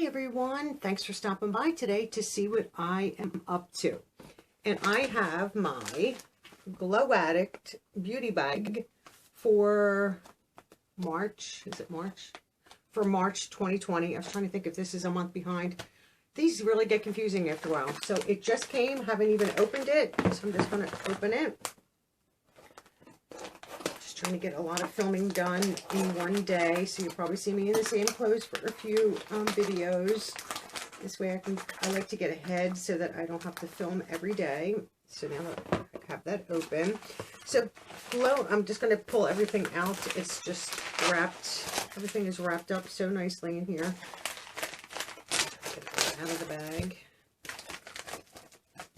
everyone, thanks for stopping by today to see what I am up to. And I have my Glow Addict Beauty Bag for March, is it March? For March 2020. I was trying to think if this is a month behind. These really get confusing after a while. So it just came, haven't even opened it, so I'm just going to open it. Just trying to get a lot of filming done in one day, so you'll probably see me in the same clothes for a few videos. This way I like to get ahead so that I don't have to film every day. So now that I have that open. So I'm just going to pull everything out. It's just wrapped. Everything is wrapped up so nicely in here. Get it out of the bag.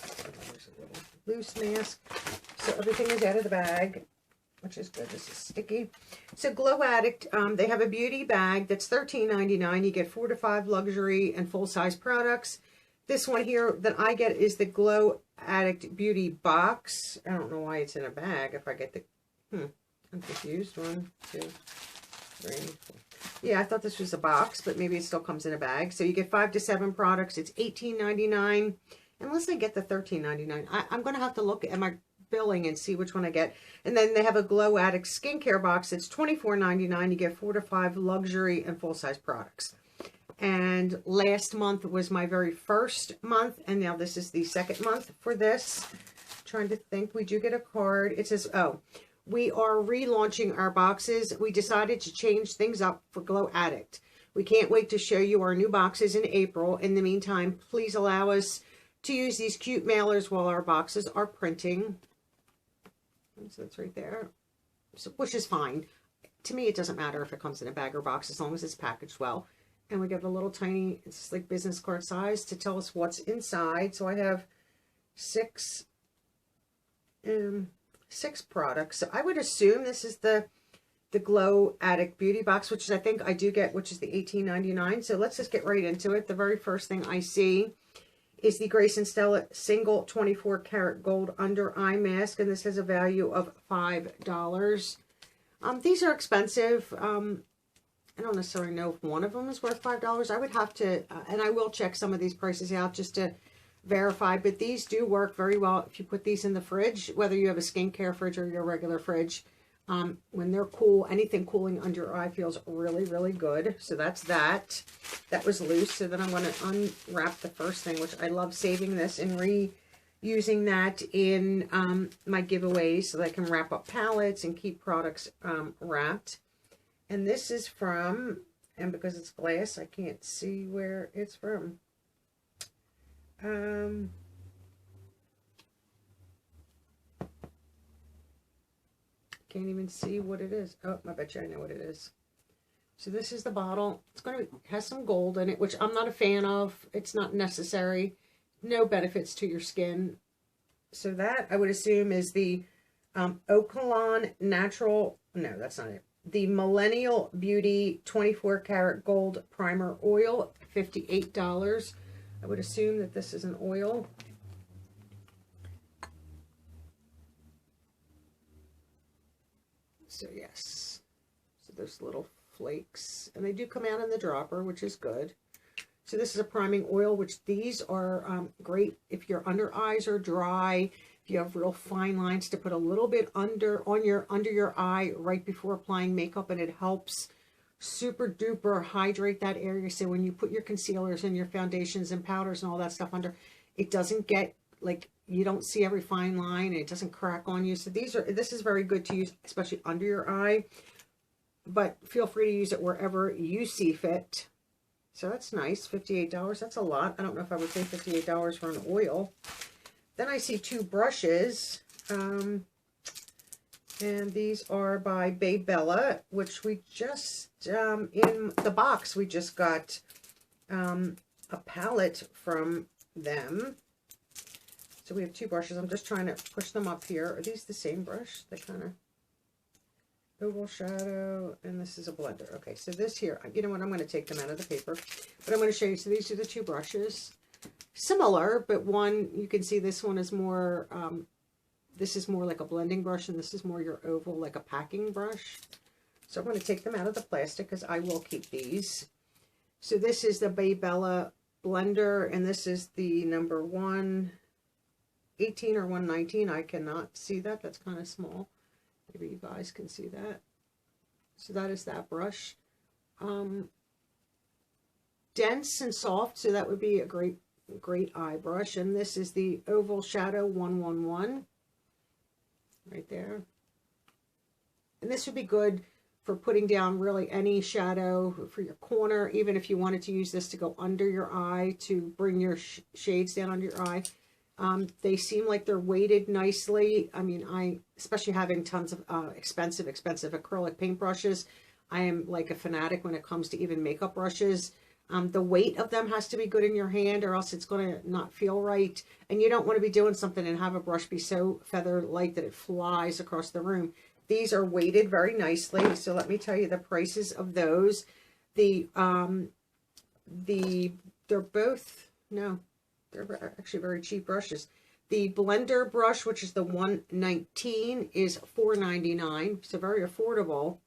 So there's a little loose mask. So everything is out of the bag, which is good. This is sticky. So Glow Addict, they have a beauty bag that's $13.99. You get 4 to 5 luxury and full-size products. This one here that I get is the Glow Addict Beauty box. I don't know why it's in a bag. If I get the, I'm confused. 1, 2, 3, 4. Yeah, I thought this was a box, but maybe it still comes in a bag. So you get 5 to 7 products. It's $18.99. Unless I get the $13.99, I'm going to have to look at my billing and see which one I get. And then they have a Glow Addict skincare box. It's $24.99. You get 4 to 5 luxury and full-size products. And last month was my very first month, and now this is the second month for this. Trying to think, we do get a card. It says, oh, we are relaunching our boxes. We decided to change things up for Glow Addict. We can't wait to show you our new boxes in April. In the meantime, please allow us to use these cute mailers while our boxes are printing. So it's right there, so, which is fine. To me, it doesn't matter if it comes in a bag or box as long as it's packaged well. And we get a little tiny, it's like business card size to tell us what's inside. So I have six products. So I would assume this is the Glow Addict Beauty box, which is, I think I do get, which is the $18.99. So let's just get right into it. The very first thing I see is the Grace and Stella single 24 karat gold under eye mask, and this has a value of $5. These are expensive. I don't necessarily know if one of them is worth $5. I would have to, and I will check some of these prices out just to verify, but these do work very well if you put these in the fridge, whether you have a skincare fridge or your regular fridge. When they're cool, anything cooling under your eye feels really, really good. So that's that. That was loose. So then I'm going to unwrap the first thing, which I love saving this and reusing that in my giveaways so that I can wrap up palettes and keep products wrapped. And this is from, and because it's glass, I can't see where it's from. Can't even see what it is. Oh, I bet you I know what it is. So this is the bottle. It's going to has some gold in it, which I'm not a fan of. It's not necessary. No benefits to your skin. So that, I would assume, is the Okalan Natural. No, that's not it. The Millennial Beauty 24 karat gold primer oil, $58. I would assume that this is an oil. So yes, so there's little flakes, and they do come out in the dropper, which is good. So this is a priming oil, which these are great if your under eyes are dry. If you have real fine lines, to put a little bit under your eye right before applying makeup, and it helps super duper hydrate that area. So when you put your concealers and your foundations and powders and all that stuff under, it doesn't get like, you don't see every fine line, and it doesn't crack on you. So this is very good to use, especially under your eye, but feel free to use it wherever you see fit. So that's nice, $58. That's a lot. I don't know if I would pay $58 for an oil. Then I see 2 brushes, and these are by BeBella, which we just, in the box, we just got a palette from them. So we have 2 brushes. I'm just trying to push them up here. Are these the same brush? They kind of oval shadow, and this is a blender. Okay, so this here, you know what, I'm going to take them out of the paper, but I'm going to show you. So these are the 2 brushes. Similar, but one, you can see this one is more, this is more like a blending brush, and this is more your oval, like a packing brush. So I'm going to take them out of the plastic because I will keep these. So this is the BeBella blender, and this is the number 118 or 119. I cannot see that. That's kind of small. Maybe you guys can see that. So that is that brush. Dense and soft, so that would be a great eye brush. And this is the Oval Shadow 111 right there. And this would be good for putting down really any shadow for your corner, even if you wanted to use this to go under your eye to bring your shades down under your eye. They seem like they're weighted nicely. I mean, especially having tons of expensive acrylic paintbrushes, I am like a fanatic when it comes to even makeup brushes. The weight of them has to be good in your hand, or else it's going to not feel right. And you don't want to be doing something and have a brush be so feather light that it flies across the room. These are weighted very nicely. So let me tell you the prices of those. They're actually very cheap brushes. The blender brush, which is the 119, is $4.99, so very affordable.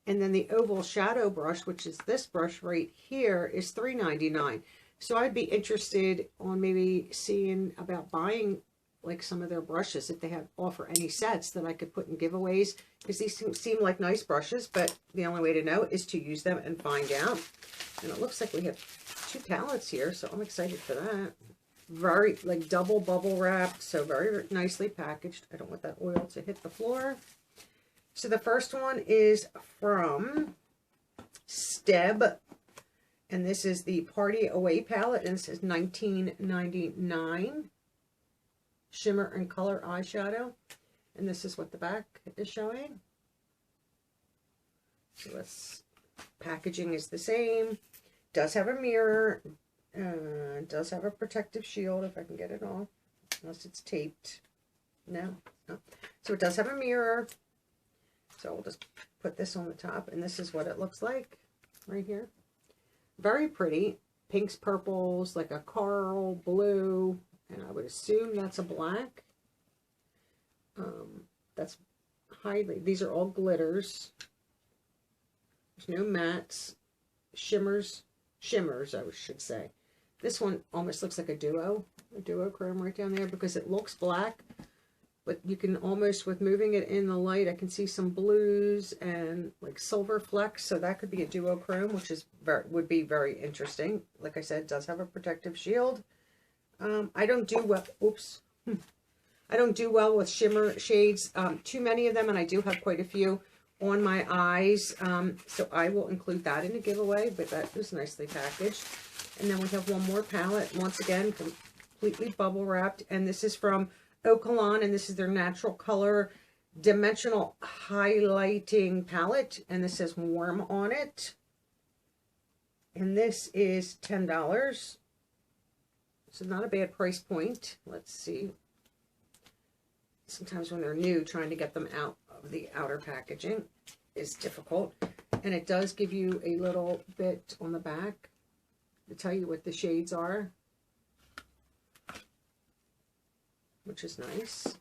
And then the Oval Shadow brush, which is this brush right here, is $3.99. So I'd be interested on maybe seeing about buying like some of their brushes if they offer any sets that I could put in giveaways, because these seem like nice brushes, but the only way to know is to use them and find out. And it looks like we have 2 palettes here, so I'm excited for that. Very like double bubble wrapped, so very nicely packaged. I don't want that oil to hit the floor. So the first one is from Steb, and this is the Party Away palette, and this is $19.99. Shimmer and color eyeshadow, and this is what the back is showing. So packaging is the same. Does have a mirror. Does have a protective shield if I can get it off, unless it's taped. No. So it does have a mirror. So we'll just put this on the top, and this is what it looks like right here. Very pretty. Pinks, purples, like a coral blue, and I would assume that's a black. That's highly, these are all glitters. There's no mattes. Shimmers, I should say. This one almost looks like a duochrome right down there, because it looks black, but you can almost, with moving it in the light, I can see some blues and like silver flecks, so that could be a duochrome, which is would be very interesting. Like I said, it does have a protective shield. I don't do well, I don't do well with shimmer shades, too many of them, and I do have quite a few on my eyes, so I will include that in a giveaway, but that is nicely packaged. And then we have one more palette, once again, completely bubble wrapped, and this is from Okalan, and this is their Natural Color Dimensional Highlighting Palette, and this says Warm on it, and this is $10, so not a bad price point. Let's see. Sometimes when they're new, trying to get them out of the outer packaging is difficult. And it does give you a little bit on the back to tell you what the shades are, which is nice.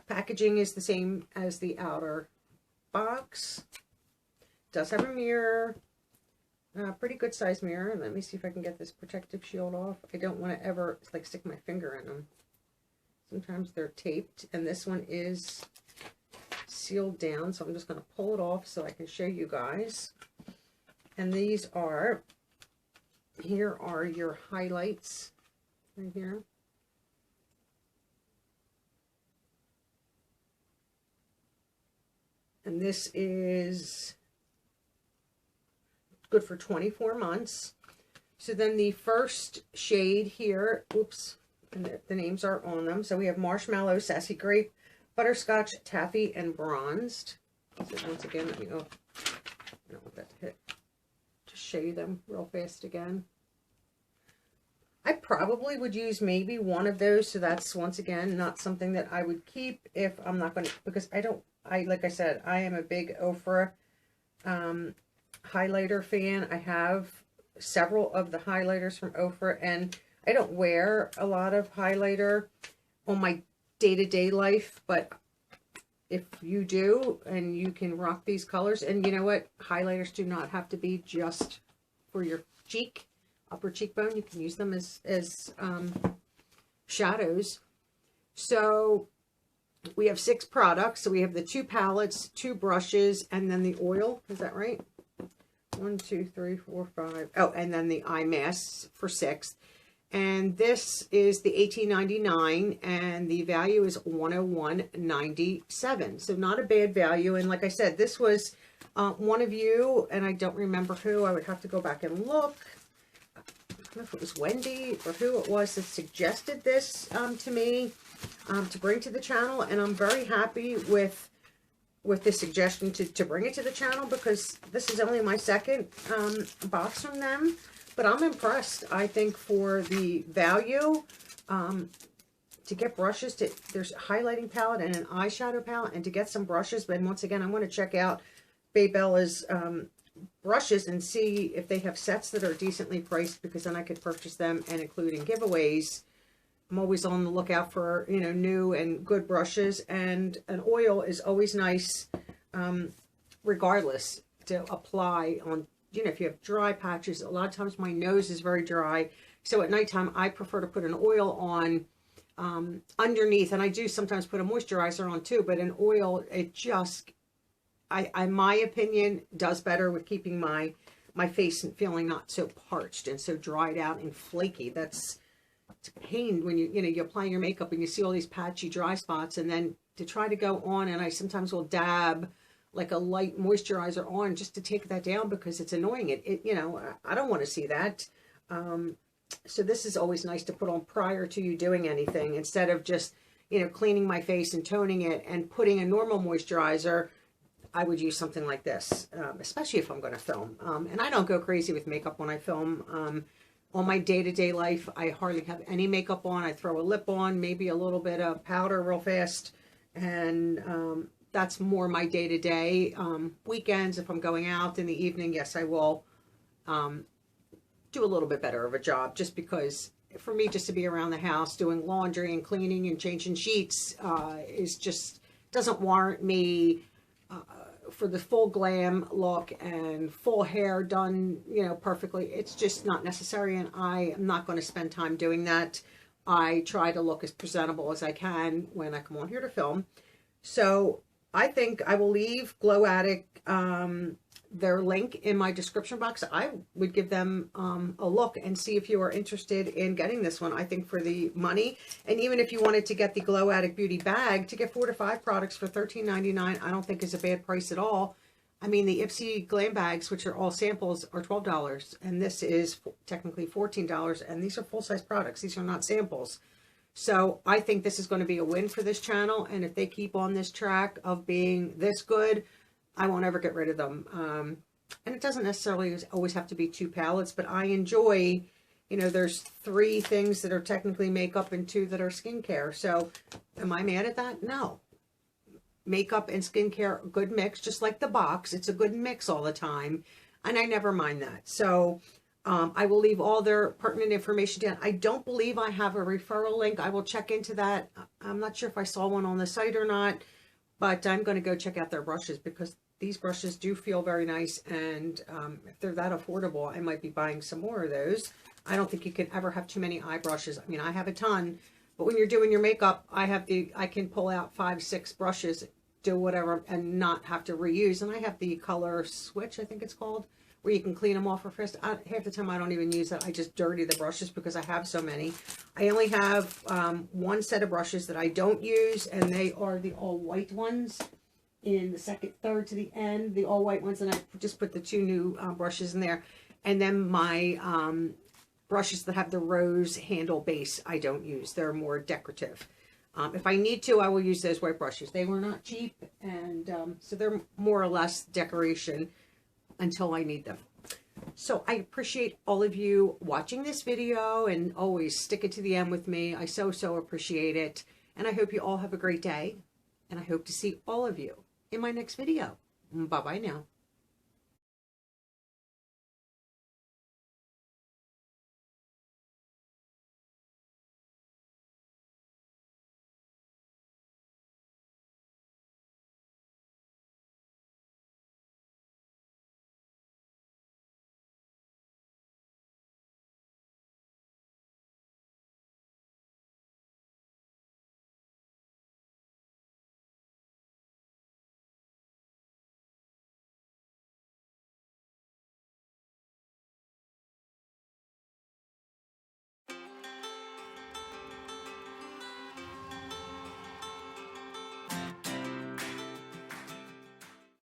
Packaging is the same as the outer box. Does have a mirror, pretty good size mirror. Let me see if I can get this protective shield off. I don't want to ever like stick my finger in them. Sometimes they're taped, and this one is sealed down, so I'm just going to pull it off so I can show you guys. And these are, here are your highlights right here. And this is good for 24 months. So then the first shade here, oops, and the names are on them. So we have Marshmallow, Sassy Grape, Butterscotch, Taffy, and Bronzed. So once again, let me go. I don't want that to hit. Just show you them real fast again. I probably would use maybe one of those. So that's, once again, not something that I would keep if I'm not going to, because like I said, I am a big Ofra highlighter fan. I have several of the highlighters from Ofra, and I don't wear a lot of highlighter on my day-to-day life, but if you do, and you can rock these colors, and you know what, highlighters do not have to be just for your cheek, upper cheekbone. You can use them as shadows. So we have 6 products. So we have the 2 palettes, 2 brushes, and then the oil. Is that right? 1, 2, 3, 4, 5. Oh, and then the eye masks for 6. And this is the $18.99, and the value is $101.97. So not a bad value. And like I said, this was one of you, and I don't remember who. I would have to go back and look. I don't know if it was Wendy or who it was that suggested this to me to bring to the channel. And I'm very happy with the suggestion to bring it to the channel, because this is only my second box from them. But I'm impressed, I think, for the value, to get brushes. There's a highlighting palette and an eyeshadow palette, and to get some brushes. But once again, I want to check out BeBella's brushes and see if they have sets that are decently priced, because then I could purchase them and include in giveaways. I'm always on the lookout for, you know, new and good brushes, and an oil is always nice, regardless, to apply on. You know, if you have dry patches, a lot of times my nose is very dry. So at nighttime, I prefer to put an oil on underneath. And I do sometimes put a moisturizer on too. But an oil, it just, in my opinion, does better with keeping my face feeling not so parched and so dried out and flaky. It's a pain when you apply your makeup and you see all these patchy dry spots. And then to try to go on, and I sometimes will dab like a light moisturizer on just to take that down, because it's annoying. You know, I don't want to see that. So this is always nice to put on prior to you doing anything, instead of just, you know, cleaning my face and toning it and putting a normal moisturizer. I would use something like this, especially if I'm going to film. And I don't go crazy with makeup when I film. On my day-to-day life, I hardly have any makeup on. I throw a lip on, maybe a little bit of powder real fast, and that's more my day-to-day. Weekends, if I'm going out in the evening, yes, I will do a little bit better of a job, just because for me, just to be around the house doing laundry and cleaning and changing sheets is just, doesn't warrant me for the full glam look and full hair done, you know, perfectly. It's just not necessary, and I am not going to spend time doing that. I try to look as presentable as I can when I come on here to film. So I think I will leave Glow Addict their link in my description box. I would give them a look and see if you are interested in getting this one. I think for the money, and even if you wanted to get the Glow Addict Beauty bag, to get 4 to 5 products for $13.99, I don't think is a bad price at all. I mean, the Ipsy Glam bags, which are all samples, are $12, and this is technically $14, and these are full-size products. These are not samples. So I think this is going to be a win for this channel, and if they keep on this track of being this good, I won't ever get rid of them. And it doesn't necessarily always have to be 2 palettes, but I enjoy, you know, there's 3 things that are technically makeup and 2 that are skincare. So am I mad at that? No. Makeup and skincare, good mix, just like the box. It's a good mix all the time, and I never mind that. So I will leave all their pertinent information down. I don't believe I have a referral link. I will check into that. I'm not sure if I saw one on the site or not, but I'm going to go check out their brushes, because these brushes do feel very nice, and if they're that affordable, I might be buying some more of those. I don't think you can ever have too many eye brushes. I mean, I have a ton, but when you're doing your makeup, I can pull out 5, 6 brushes, do whatever, and not have to reuse. And I have the color switch, I think it's called, where you can clean them off for first. Half the time I don't even use that. I just dirty the brushes because I have so many. I only have 1 set of brushes that I don't use, and they are the all white ones in the second, third to the end, the all white ones, and I just put the 2 new brushes in there. And then my brushes that have the rose handle base, I don't use. They're more decorative. If I need to, I will use those white brushes. They were not cheap, and so they're more or less decoration until I need them. So I appreciate all of you watching this video, and always stick it to the end with me. I so appreciate it, and I hope you all have a great day, and I hope to see all of you in my next video. Bye-bye now.